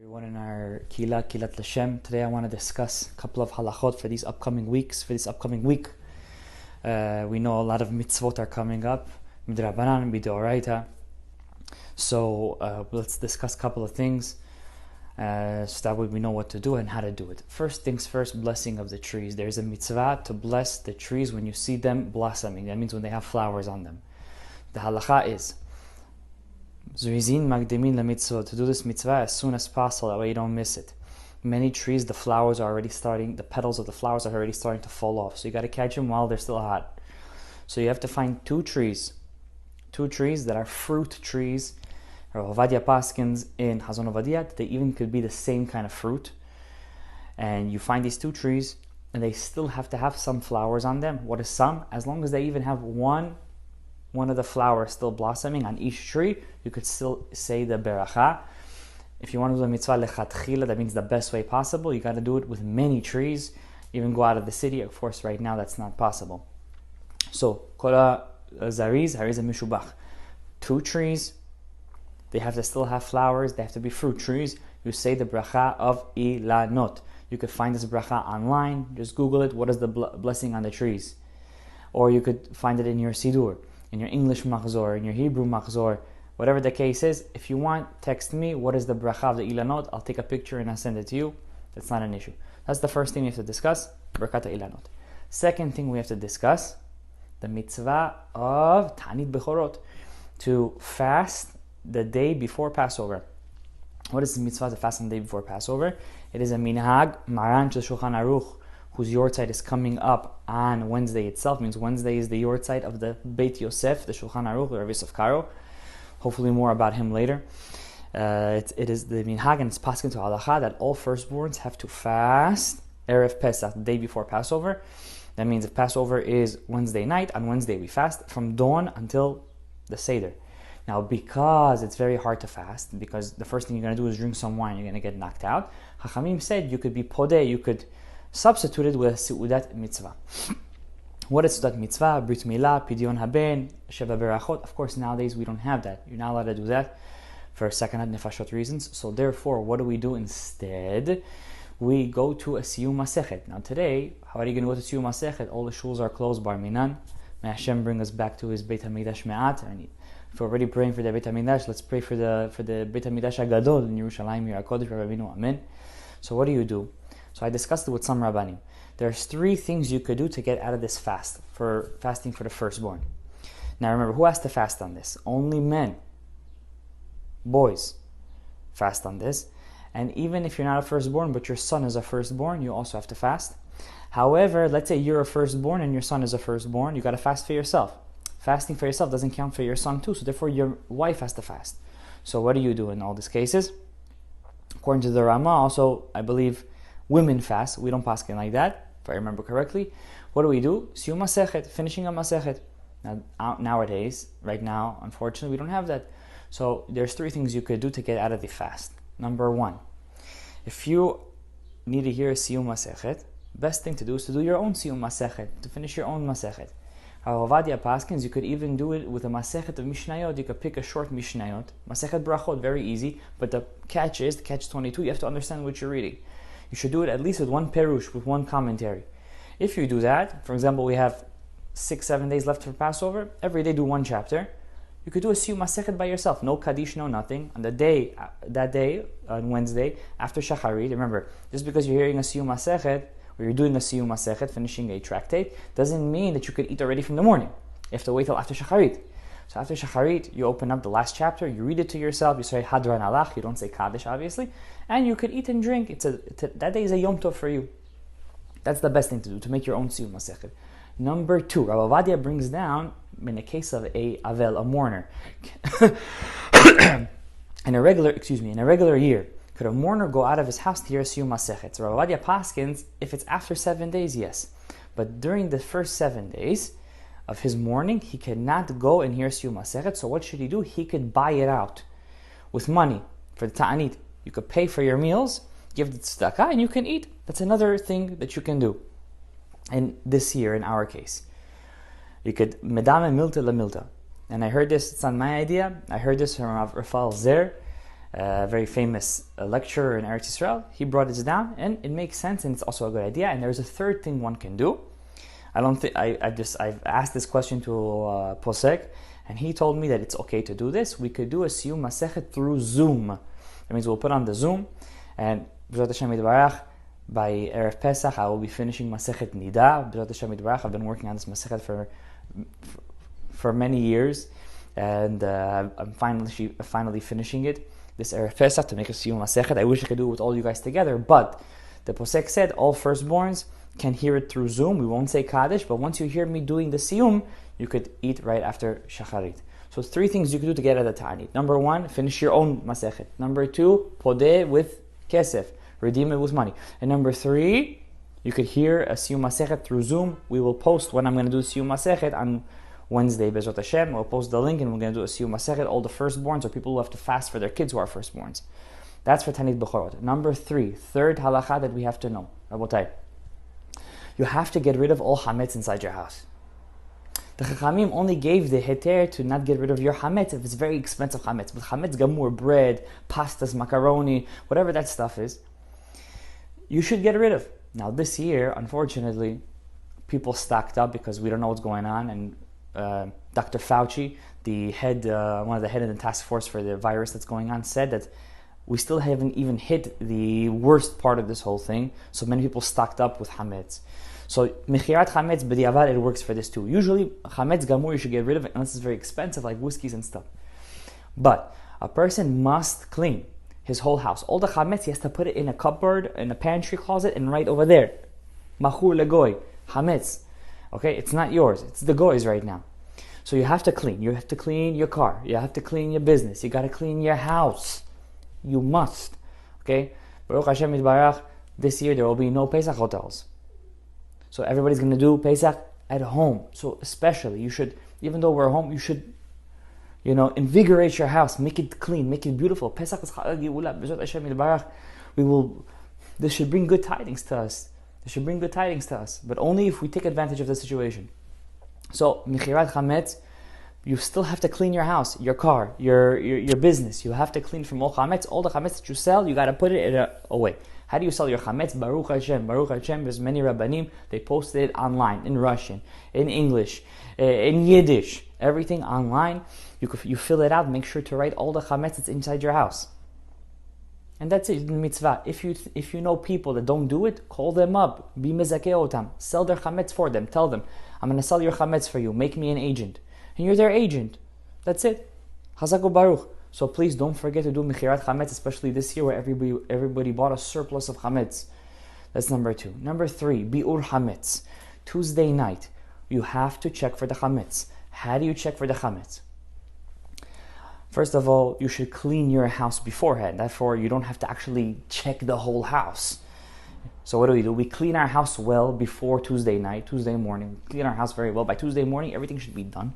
Everyone in our Kilat Lashem. Today I want to discuss a couple of halachot for these upcoming weeks, for this upcoming week. We know a lot of mitzvot are coming up, midrabanan, midoraita. So let's discuss a couple of things so that way we know what to do and how to do it. First things first, blessing of the trees. There's a mitzvah to bless the trees when you see them blossoming. That means when they have flowers on them. The halacha is Zuizin magdimin lamitzvot, to do this mitzvah as soon as possible, that way you don't miss it. Many trees, the flowers are already starting, the petals of the flowers are already starting to fall off, so you got to catch them while they're still hot. So you have to find two trees that are fruit trees. Rav Ovadia Paskins in Hazon Ovadia, they even could be the same kind of fruit. And you find these two trees, and they still have to have some flowers on them. What is some? As long as they even have one of the flowers still blossoming on each tree, you could still say the beracha. If you want to do the mitzvah lechatchila, that means the best way possible. You got to do it with many trees, even go out of the city. Of course, right now that's not possible. So, kola zariz, hariz mishubach. Two trees, they have to still have flowers, they have to be fruit trees. You say the bracha of ilanot. You could find this bracha online, just Google it, what is the blessing on the trees? Or you could find it in your sidur, in your English machzor, in your Hebrew machzor, whatever the case is. If you want, text me, what is the bracha of the ilanot? I'll take a picture and I'll send it to you. That's not an issue. That's the first thing we have to discuss, brakat ilanot. Second thing we have to discuss, the mitzvah of Ta'anit Bechorot, to fast the day before Passover. What is the mitzvah to fast on the day before Passover? It is a minhag, Maran Shulchan Aruch, whose yortzeit is coming up on Wednesday itself. Means Wednesday is the yortzeit of the Beit Yosef, the Shulchan Aruch, the Rav Yosef Karo. Hopefully more about him later. It is the minhag, and it's paskin to halacha that all firstborns have to fast Erev Pesach, the day before Passover. That means if Passover is Wednesday night, on Wednesday we fast from dawn until the Seder. Now, because it's very hard to fast, because the first thing you're going to do is drink some wine, you're going to get knocked out, Chachamim said you could be podeh, you could substitute it with a Seudat mitzvah. What is Seudat mitzvah? Brit milah, pidyon haben, sheva berachot. Of course, nowadays we don't have that. You're not allowed to do that for sekanat nefashot reasons. So therefore, what do we do instead? We go to a siyum masechet. Now today, how are you going to go to siyum masechet? All the shuls are closed, bar minan. May Hashem bring us back to His Beit HaMikdash me'at. If we're already praying for the Beit HaMikdash, let's pray for the Beit HaMikdash HaGadol in Yerushalayim, Yer HaKodesh, Rabbeinu, Amen. So what do? So I discussed it with some Rabbanim. There's three things you could do to get out of this fast, for fasting for the firstborn. Now remember, who has to fast on this? Only men. Boys fast on this. And even if you're not a firstborn, but your son is a firstborn, you also have to fast. However, let's say you're a firstborn and your son is a firstborn, you got to fast for yourself. Fasting for yourself doesn't count for your son too, so therefore your wife has to fast. So what do you do in all these cases? According to the Rama, also, I believe women fast. We don't paskin like that, if I remember correctly. What do? Siyum masechet, finishing a masechet. Now, nowadays, right now, unfortunately, we don't have that. So there's three things you could do to get out of the fast. Number one, if you need to hear a siyum masechet, best thing to do is to do your own siyum masechet, to finish your own masechet. Rav Ovadia Paskins, you could even do it with a masechet of mishnayot. You could pick a short mishnayot, masechet brachot, very easy. But the catch 22, you have to understand what you're reading. You should do it at least with one perush, with one commentary. If you do that, for example, we have 6-7 days left for Passover, every day do one chapter. You could do a siyum masechet by yourself, no kaddish, no nothing. On that day, on Wednesday, after shacharit, remember, just because you're hearing a siyum masechet, or you're doing a siyum masechet, finishing a tractate, doesn't mean that you could eat already from the morning. You have to wait till after shacharit. So after shacharit, you open up the last chapter, you read it to yourself, you say hadran alach, you don't say kaddish obviously, and you could eat and drink. That day is a yom tov for you. That's the best thing to do, to make your own siyum masechet. Number two, Rav Ovadia brings down, in the case of a avel, a mourner, in a regular year, could a mourner go out of his house to hear a siyum masechet? So Rav Ovadia paskins, if it's after 7 days, yes. But during the first 7 days of his mourning, he cannot go and hear siyum masechet. So what should he do? He could buy it out with money for the ta'anit. You could pay for your meals, give the tzedakah, and you can eat. That's another thing that you can do. And this year, in our case, you could medame milta la milta. And I heard this, it's not my idea, I heard this from Rav Rafael Zer, a very famous lecturer in Eretz Yisrael. He brought this down, and it makes sense, and it's also a good idea. And there's a third thing one can do. I've asked this question to Posek, and he told me that it's okay to do this. We could do a Siyum Masechet through Zoom. That means we'll put on the Zoom, and B'ezrat Hashem Yitbarach, by Erev Pesach, I will be finishing Masechet Nida. B'ezrat Hashem Yitbarach, I've been working on this Masechet for many years, and I'm finally finishing it this Erev Pesach to make a Siyum Masechet. I wish I could do it with all you guys together, but the Posek said all firstborns can hear it through Zoom. We won't say Kaddish, but once you hear me doing the Siyum, you could eat right after Shacharit. So 3 things you could do to get at the Ta'anit. Number 1, finish your own Masechet. Number 2, Podeh with Kesef. Redeem it with money. And number 3, you could hear a Siyum Masechet through Zoom. We will post when I'm going to do Siyum Masechet on Wednesday, B'ezrat Hashem. We'll post the link and we're going to do a Siyum Masechet. All the firstborns or people who have to fast for their kids who are firstborns. That's for Tanit Bechorot. Number 3, third halacha that we have to know. Rabotai. You have to get rid of all chametz inside your house. The Chachamim only gave the heter to not get rid of your chametz if it's very expensive chametz. But chametz gamur, bread, pastas, macaroni, whatever that stuff is, you should get rid of. Now this year, unfortunately, people stocked up because we don't know what's going on. And Dr. Fauci, the head, one of the head of the task force for the virus that's going on, said that we still haven't even hit the worst part of this whole thing. So many people stocked up with chametz. So mechirat chametz b'diavad, it works for this too. Usually chametz gamur, you should get rid of it unless it's very expensive, like whiskeys and stuff. But a person must clean his whole house. All the chametz, he has to put it in a cupboard, in a pantry closet, and right over there. Machur legoy, chametz. Okay, it's not yours. It's the goy's right now. So you have to clean. You have to clean your car. You have to clean your business. You got to clean your house. You must. Okay? Baruch Hashem Yitbarach, this year there will be no Pesach hotels. So everybody's going to do Pesach at home. So especially, you should, even though we're home, you should, invigorate your house. Make it clean. Make it beautiful. Pesach is Chag Geula. B'ezrat Hashem Yitbarach. This should bring good tidings to us. But only if we take advantage of the situation. So, Mechirat Chametz, you still have to clean your house, your car, your business. You have to clean from all chametz. All the chametz that you sell, you got to put it away. How do you sell your chametz? Baruch Hashem. There's many rabbanim. They posted it online, in Russian, in English, in Yiddish. Everything online. You fill it out. Make sure to write all the chametz that's inside your house. And that's it, mitzvah. If you know people that don't do it, call them up. Be mezakeh otam. Sell their chametz for them. Tell them, I'm going to sell your chametz for you. Make me an agent. And you're their agent. That's it. Chazak Baruch. So please don't forget to do mechirat chametz, especially this year where everybody bought a surplus of chametz. That's number 2. Number 3, bi'ur chametz. Tuesday night, you have to check for the chametz. How do you check for the chametz? First of all, you should clean your house beforehand. Therefore, you don't have to actually check the whole house. So what do? We clean our house well before Tuesday night, Tuesday morning. We clean our house very well. By Tuesday morning, everything should be done.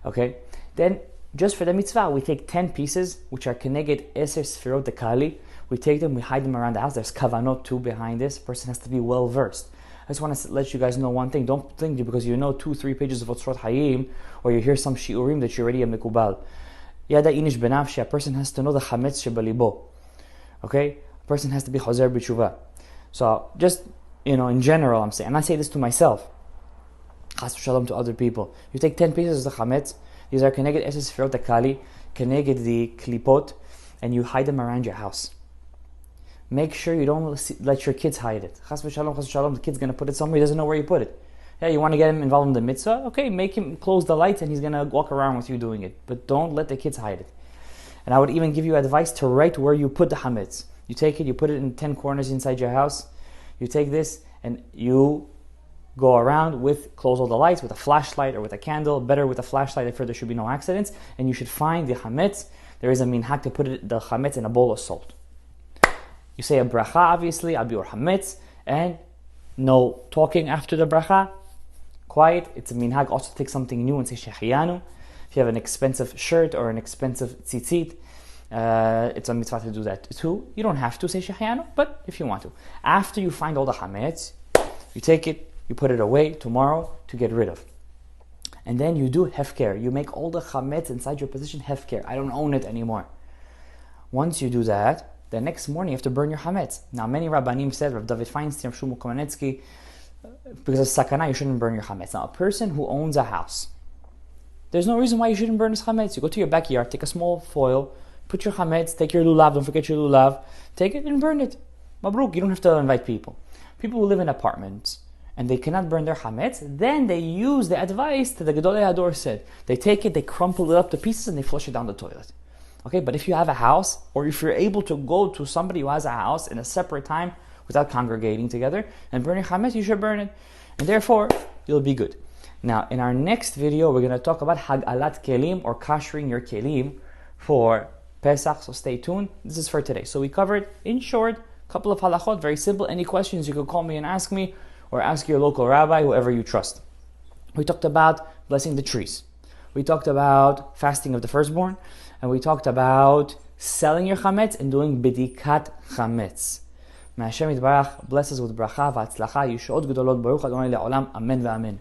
Okay? Then, just for the mitzvah, we take 10 pieces, which are keneged eser sfirot dekali. We take them, we hide them around the house. There's kavanot too behind this. A person has to be well versed. I just want to let you guys know one thing. Don't think because you know 2-3 pages of Otzrot Hayim, or you hear some shiurim that you're already a mikubal. Yada inish benafshi, a person has to know the chametz shebalibo. Okay? A person has to be chazer b'tshuva. So, just, in general, I'm not saying this to myself. Chas v'shalom to other people. You take 10 pieces of the chametz. These are keneged eses sfirot hakali, keneged the klipot, and you hide them around your house. Make sure you don't let your kids hide it. Chas v'shalom, the kid's going to put it somewhere, he doesn't know where you put it. Yeah, you want to get him involved in the mitzvah? Okay, make him close the lights and he's going to walk around with you doing it. But don't let the kids hide it. And I would even give you advice to write where you put the chametz. You take it, you put it in 10 corners inside your house. You take this and you go around close all the lights with a flashlight or with a candle. Better with a flashlight if there should be no accidents. And you should find the chametz. There is a minhag to put the chametz in a bowl of salt. You say a bracha, obviously, abiur chametz, and no talking after the bracha. Quiet. It's a minhag also to take something new and say shehiyanu. If you have an expensive shirt or an expensive tzitzit, it's a mitzvah to do that too. You don't have to say shehiyanu, but if you want to. After you find all the chametz, you take it, you put it away tomorrow to get rid of. And then you do hefker. You make all the chametz inside your position hefker. I don't own it anymore. Once you do that, the next morning you have to burn your chametz. Now, many Rabbanim said, Rav David Feinstein, Rav Shmuel Kamenetsky, because of sakana, you shouldn't burn your chametz. Now, a person who owns a house, there's no reason why you shouldn't burn his chametz. You go to your backyard, take a small foil, put your chametz, take your lulav, don't forget your lulav, take it and burn it. Mabruk, you don't have to invite people. People who live in apartments and they cannot burn their chametz, then they use the advice that the Gedolei Hador said. They take it, they crumple it up to pieces, and they flush it down the toilet. Okay, but if you have a house, or if you're able to go to somebody who has a house in a separate time without congregating together and burning chametz, you should burn it. And therefore, you'll be good. Now, in our next video, we're going to talk about hagalat kelim, or kashering your kelim for Pesach, so stay tuned. This is for today. So we covered, in short, a couple of halachot, very simple. Any questions, you can call me and ask me, or ask your local rabbi, whoever you trust. We talked about blessing the trees. We talked about fasting of the firstborn. And we talked about selling your chametz and doing bidikat chametz. May Hashem Yitbarach bless us with bracha v'atzlacha, yishuot gedolot, baruch Adonai le'olam, amen v'amen.